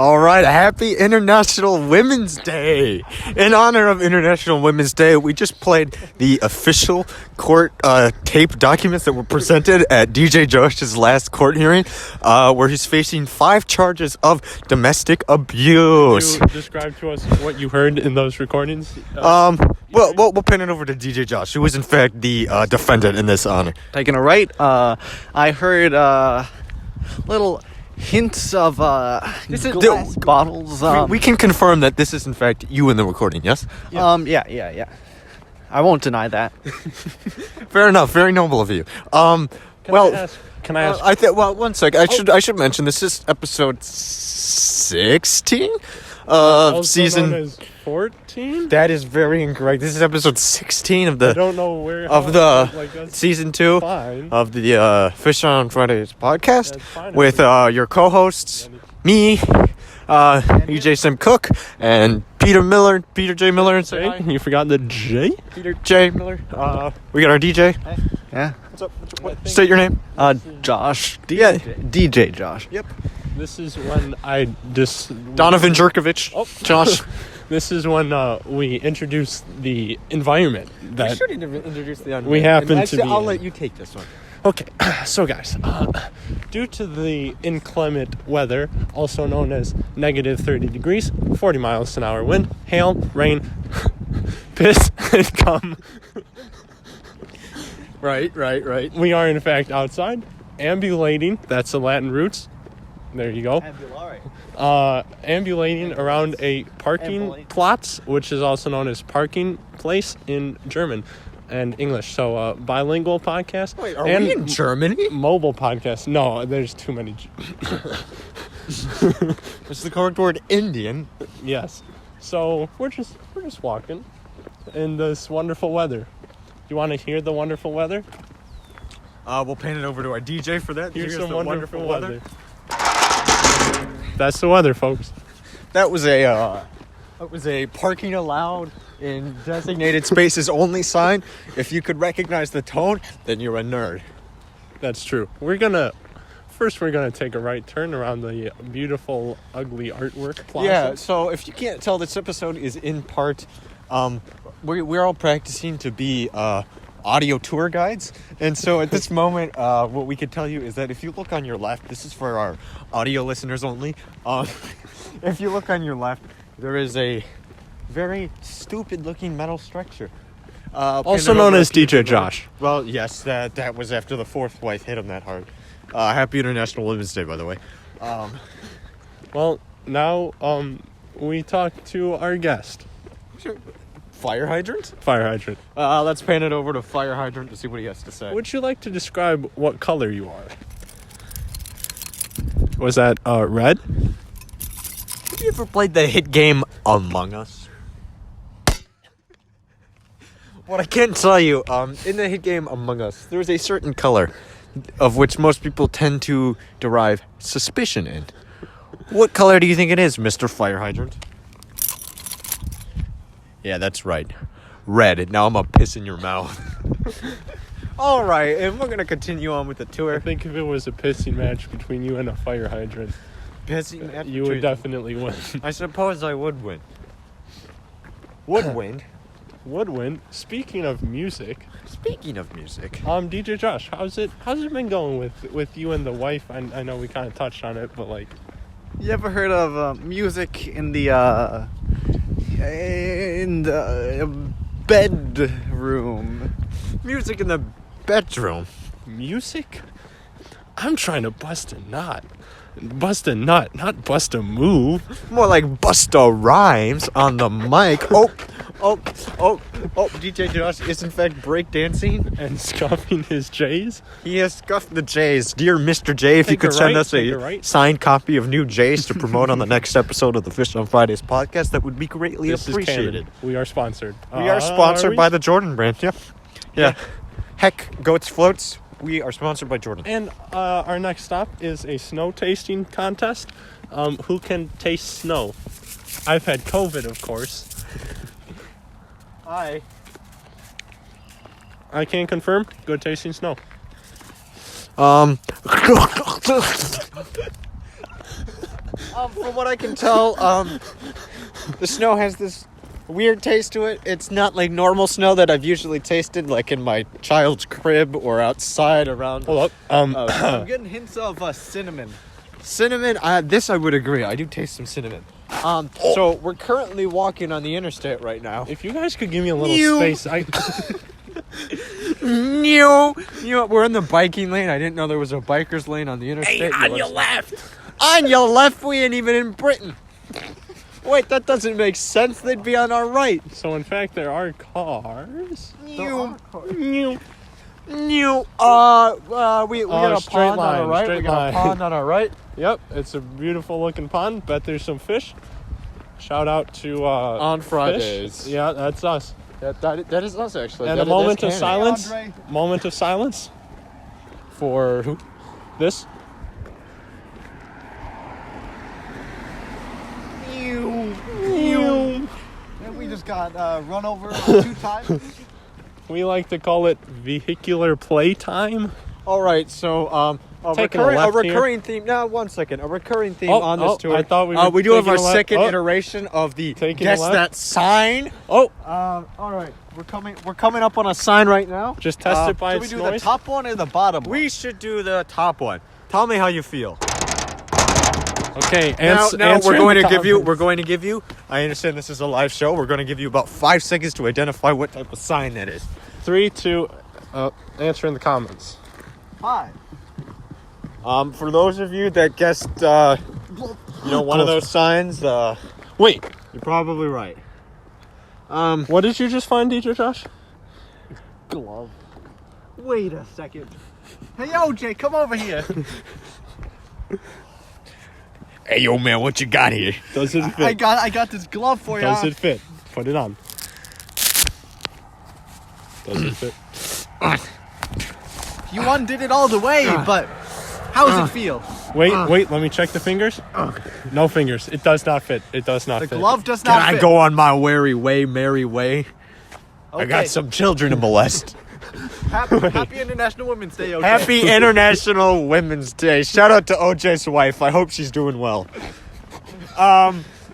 All right, happy International Women's Day. In honor of International Women's Day, we just played the official court tape documents that were presented at DJ Josh's last court hearing, where he's facing 5 charges of domestic abuse. Can you describe to us what you heard in those recordings? We'll pin it over to DJ Josh, who is in fact the defendant in this honor. Taking it right, I heard little hints of glass bottles. We can confirm that this is in fact you in the recording, yes? Yeah. I won't deny that. Fair enough. Very noble of you. Can I ask? One sec. I should mention this is episode 16 Also season. known as 14? That is very incorrect. This is episode 16 of I the don't know where. that's season 2 fine. of the Fish on Fridays podcast That's fine. with your co-hosts, me, EJ Sim Cook, and Peter J. Miller. Say hi. You forgot the J? Peter J. Miller. We got our DJ. Yeah. What's up? State your name. Josh. Yeah. DJ Josh. Yep. This is when Donovan Jerkovich. Oh. Josh. This is when we introduce the environment that should introduce the we happen to be I'll in. let you take this one. Okay, so guys, due to the inclement weather, also known as negative 30 degrees, 40 miles an hour wind, hail, rain, piss, and cum. Right. We are in fact outside, ambulating, that's the Latin roots. There you go. Ambulating around a parking plots, which is also known as parking place in German and English. So bilingual podcast. Wait, are we in Germany? Mobile podcast. No, there's too many. It's the correct word, Indian. Yes. So we're just walking in this wonderful weather. Do you want to hear the wonderful weather? We'll pan it over to our DJ for that. Here's the some wonderful weather. That's the weather, folks. That was a parking allowed in designated spaces only sign. If you could recognize the tone, then you're a nerd. That's true. We're gonna take a right turn around the beautiful, ugly artwork plaza. Yeah, so if you can't tell, this episode is in part, we're all practicing to be audio tour guides. And so at this moment, what we could tell you is that if you look on your left, this is for our audio listeners only. If you look on your left, there is a very stupid looking metal structure. Also known as DJ Josh. Well, yes, that was after the 4th wife hit him that hard. Happy International Women's Day, by the way. Well, now we talk to our guest. Fire hydrant? Fire hydrant. Let's pan it over to Fire Hydrant to see what he has to say. Would you like to describe what color you are? Was that red? Have you ever played the hit game Among Us? What I can tell you, in the hit game Among Us, there's a certain color of which most people tend to derive suspicion in. What color do you think it is, Mr. Fire Hydrant? Yeah, that's right. Red. Now I'm gonna piss in your mouth. All right, and we're gonna continue on with the tour. I think if it was a pissing match between you and a fire hydrant, Pissing match you would definitely win. I suppose I would win. Would win. Would win. Speaking of music, DJ Josh, how's it been going with you and the wife? I know we kind of touched on it, but like, You ever heard of music in the bedroom? Music in the bedroom. music? I'm trying to bust a nut. Bust a nut, not bust a move. More like Busta Rhymes on the mic. Oh, DJ Josh is in fact breakdancing. And scuffing his J's. He has scuffed the J's. Dear Mr. J, if you could send us a signed copy of new J's to promote on the next episode of the Fish on Fridays podcast, that would be greatly appreciated. We are sponsored. We are sponsored by the Jordan brand. Yeah. Heck, Goats Floats. We are sponsored by Jordan. And our next stop is a snow tasting contest. Who can taste snow? I've had COVID, of course. I can confirm. Good tasting snow. From what I can tell, the snow has this weird taste to it. It's not like normal snow that I've usually tasted, like in my child's crib or outside around. Hold up. I'm getting hints of cinnamon. Cinnamon, this I would agree. I do taste some cinnamon. So we're currently walking on the interstate right now. If you guys could give me a little space, We're in the biking lane. I didn't know there was a biker's lane on the interstate. Hey, on your left. On your left, we ain't even in Britain. Wait, that doesn't make sense. They'd be on our right. So in fact, there are cars. We got a straight pond line, on our right. straight We got line. a pond on our right. Yep, it's a beautiful looking pond. Bet there's some fish. Shout out to On Fridays. Fish. Yeah, that's us. That is us, actually. And That a moment that's of canon. silence. Andre. Moment of silence for who? This. And we just got run over 2 times. We like to call it vehicular playtime. All right, so a Taking a recurring left theme. Now, one second. A recurring theme Oh, on this oh, tour. I thought we were we do have taking our a left. second Oh. iteration of the Taking a guess left. that sign. Oh, All right, we're coming up on a sign right now. just test it by Should we its do the noise. top one or the bottom one? We should do the top one. Tell me how you feel. Okay, Now answer we're going in to the give you. comments. We're going to give you. I understand this is a live show. We're going to give you about 5 seconds to identify what type of sign that is. 3, 2. Answer in the comments. 5. For those of you that guessed, one of those signs, Wait, you're probably right. what did you just find, DJ Josh? Glove. Wait a second. Hey, OJ, come over here. Hey, yo, man, what you got here? Does it fit? I got this glove for you. Does it fit? Put it on. Does it fit? You undid it all the way, but how does it feel? Wait, let me check the fingers. No fingers. It does not fit. It does not The fit. glove does Can not I fit. go on my merry way? I got Okay. some children to molest. Happy International Women's Day, OJ. Happy International Women's Day. Shout out to OJ's wife. I hope she's doing well.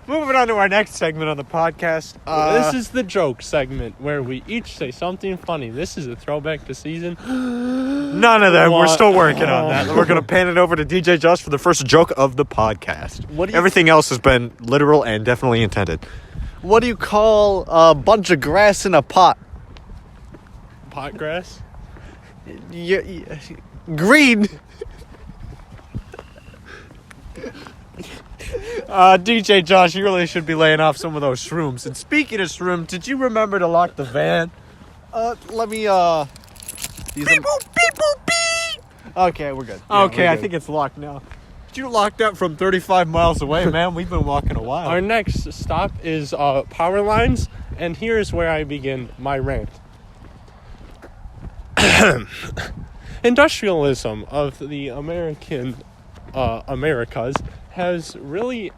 Moving on to our next segment on the podcast. This is the joke segment where we each say something funny. This is a throwback to season. None of them. We're What? still working on that. We're going to pan it over to DJ Josh for the first joke of the podcast. What do you- Everything else has been literal and definitely intended. What do you call a bunch of grass in a pot? Pot grass. Green. DJ Josh, you really should be laying off some of those shrooms. And speaking of shrooms, did you remember to lock the van? Let me Beep, boop, beep, boop, beep. Okay, we're good. Okay, we're I good. think it's locked now. Did you lock that from 35 miles away, man? We've been walking a while. Our next stop is power lines, and here's where I begin my rant. Industrialism of the Americas has really,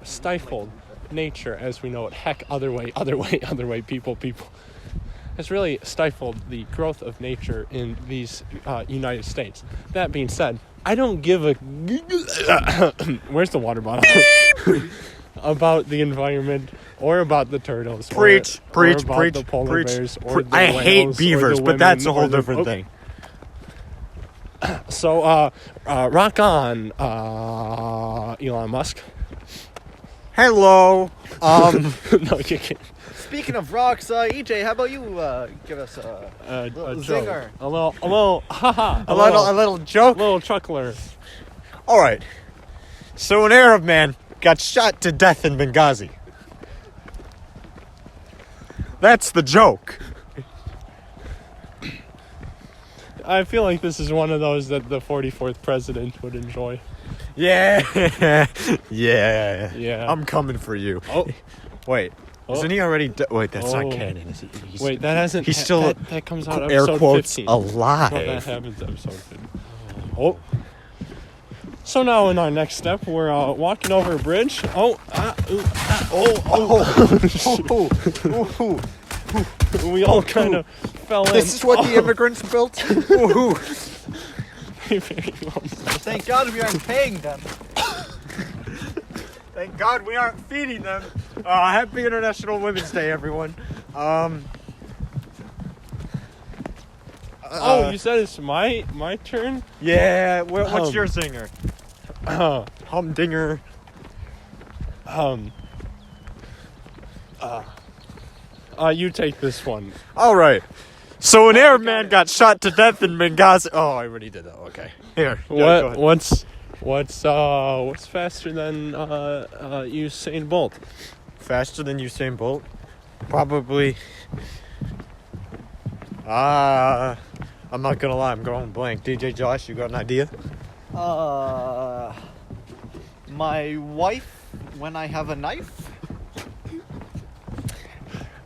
stifled nature as we know it. Heck, other way, people. Has really stifled the growth of nature in these United States. That being said, I don't give a where's the water bottle about the environment or about the turtles. Preach, or preach, about preach, the polar preach. bears. Or the I hate whales, or beavers, the but that's a women, whole or the- different thing. So, rock on, Elon Musk. Hello. No, you can't. Speaking of rocks, EJ, how about you give us a A little joke. zinger? A little, haha. a little joke. little chuckler. All right. So an Arab man got shot to death in Benghazi. That's the joke. I feel like this is one of those that the 44th president would enjoy. Yeah. Yeah. Yeah. I'm coming for you. Oh, Wait. Oh. Isn't he already wait, that's Oh. not canon. Is it? wait, that hasn't. He's still that comes out air episode quotes 15. alive. No, that happens episode 15. Oh. So now in our next step, we're walking over a bridge. Oh, we all kind of fell in. This is what the immigrants built. Woohoo. Very well done. Thank God we aren't paying them. Thank God we aren't feeding them. Happy International Women's Day, everyone. You said it's my turn? Yeah, what's your singer? Humdinger. You take this one. All right. So an Arab man got shot to death in Benghazi. Oh, I already did that. Okay. Here. Yeah, go ahead. What's faster than Usain Bolt? Faster than Usain Bolt? Probably. I'm not gonna lie. I'm going blank. DJ Josh, you got an idea? My wife when I have a knife.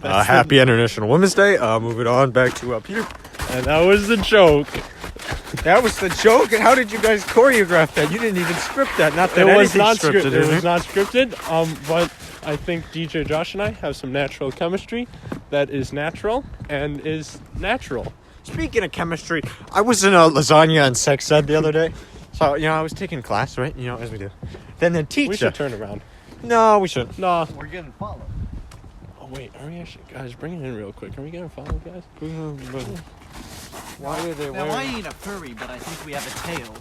Happy International Women's Day. Moving on back to up here. And that was the joke. That was the joke. And how did you guys choreograph that? You didn't even script that. Not that It was not scripted. It was not scripted. But I think DJ Josh and I have some natural chemistry that is natural and is natural. Speaking of chemistry, I was in a lasagna and sex ed the other day. So, I was taking class, right? As we do. Then the teacher. We should turn around. No, we shouldn't. No. We're getting followed. Oh, wait. Are we actually... Guys, bring it in real quick. Are we getting followed, guys? Why are they Now, wearing... I ain't a furry, but I think we have a tail.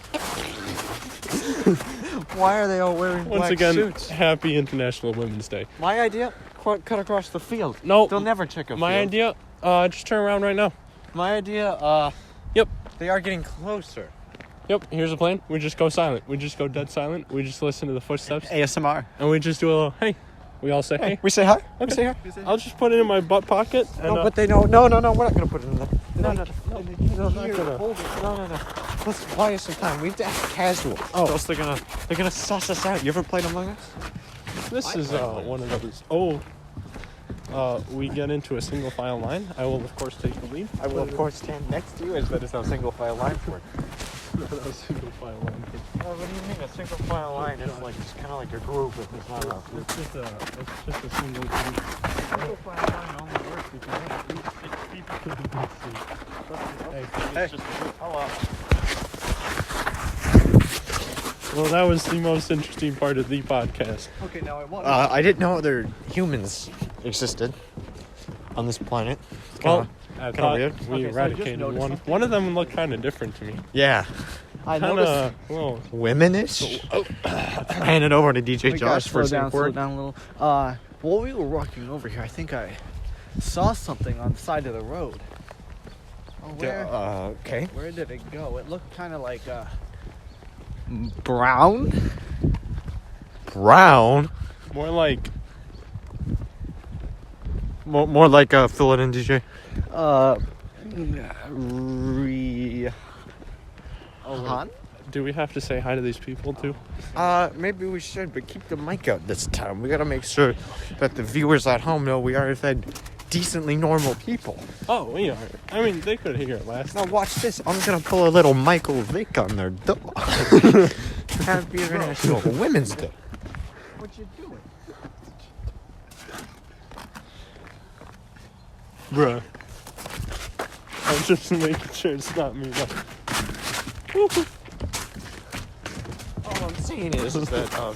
Why are they all wearing Once black again, suits? happy International Women's Day. My idea? Cut across the field. No. They'll never check a My field. idea, just turn around right now. My idea, Yep. They are getting closer. Yep, here's the plan. We just go silent. We just go dead silent. We just listen to the footsteps. ASMR. And we just do a little, hey. We all say, hey. We say hi. Okay. We say hi. I'll just put it in my butt pocket. And, No, but they know. No, we're not gonna put it in there. No. No. Let's buy us some time. We have to act casual. Oh. Or else they're gonna suss us out. You ever played Among Us? This is one of those. We get into a single file line. I will, of course, take the lead. I will, of course, stand next to you as that is how single file lines work. A single file line. What do you mean a single file line? It's kind of like a group. It's not a... It's just a single group. Single file line only works because people can see. Hey. Hello. Well, that was the most interesting part of the podcast. Okay, now I want. I didn't know other humans existed on this planet. Well, I kinda thought weird. we Okay, so I just eradicated noticed one. something. One of them looked kind of different to me. Yeah. I Kind noticed. of, well, Womanish. Hand it over to DJ We gotta Josh for a slow word. down a little. While we were walking over here, I think I saw something on the side of the road. Oh, Okay. where did it go? It looked kind of like brown. Brown. more like More like fill it in, DJ. Han? Do we have to say hi to these people too? Maybe we should, but keep the mic out this time. We gotta make sure that the viewers at home know we are, in fact, decently normal people. Oh, we are. I mean, they could hear it last. Now watch this. I'm gonna pull a little Michael Vick on their door. Happy International Women's Day. What you doing? Bruh. I'm just making sure it's not me. All I'm saying is that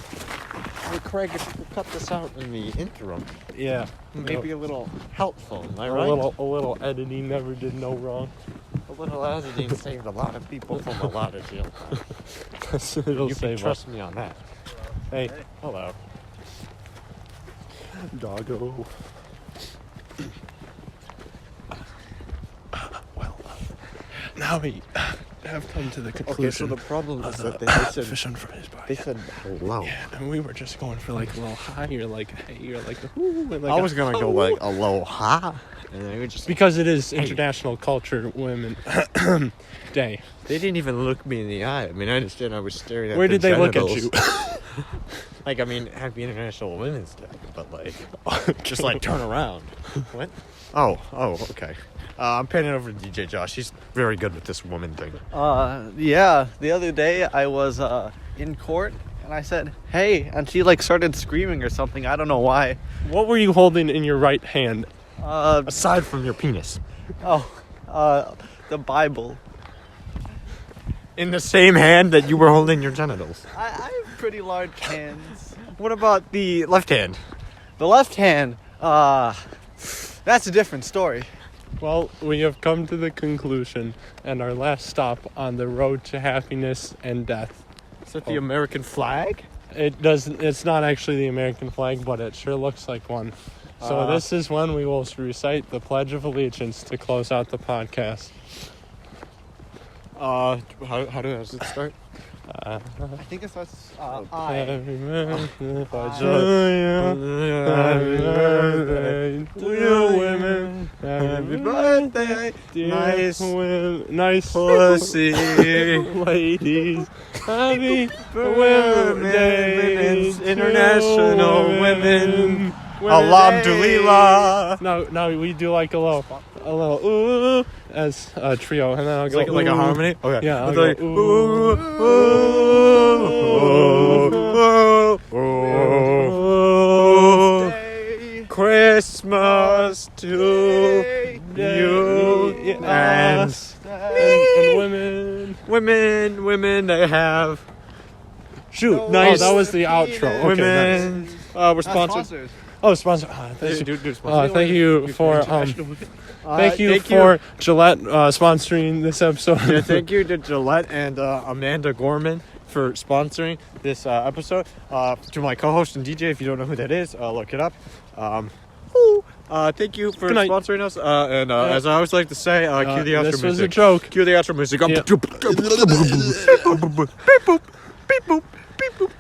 Craig, if you could cut this out in the interim, Yeah. maybe a little helpful. Am I A right? little editing never did no wrong. A little editing saved a lot of people from a lot of jail. It'll You can save us. trust me on that. Hey, Hello. doggo. Well, now we have come to the Okay, so conclusion the problem of is the that they said fish on Friday's body. they said hello. Yeah, and we were just going for like a little high or like a hey or like a whoo and like I a was gonna go like aloha, and they would just because it is International Culture Women Day. they didn't even look me in the eye. I mean, I understand I was staring at Where their did they look at genitals. you? Like, I mean, Happy International Women's Day, but like, just like turn around. What? Oh, okay. I'm panning over to DJ Josh. He's very good with this woman thing. Yeah. The other day I was in court and I said, "Hey," and she like started screaming or something. I don't know why. What were you holding in your right hand? Aside from your penis. The Bible. in the same hand that you were holding your genitals. I have pretty large hands. What about the left hand? The left hand, that's a different story. Well, we have come to the conclusion and our last stop on the road to happiness and death. Is that the American flag? It's not actually the American flag, but it sure looks like one. So this is when we will recite the Pledge of Allegiance to close out the podcast. How does it start? I think it starts, Happy birthday to you women. Happy birthday, nice pussy. ladies. Happy birthday, International Women. Women's Alhamdulillah. No, we do like a little ooh as a trio, and then I'll go Like a ooh. harmony? Okay. Yeah, I'll It's go like, ooh. Christmas to you and women they have. Shoot, Nice. Oh, that was the outro. Okay, Women. nice. We're sponsored. Sponsors. Oh, sponsor. Do Thank sponsor. you for thank you for Gillette sponsoring this episode. Yeah, thank you to Gillette and Amanda Gorman for sponsoring this episode. To my co-host and DJ, if you don't know who that is, look it up. Thank you for Good night. sponsoring us. As I always like to say, cue the outro this music. was a joke. Cue the outro music. Yeah. Beep boop, beep boop, beep boop, beep boop.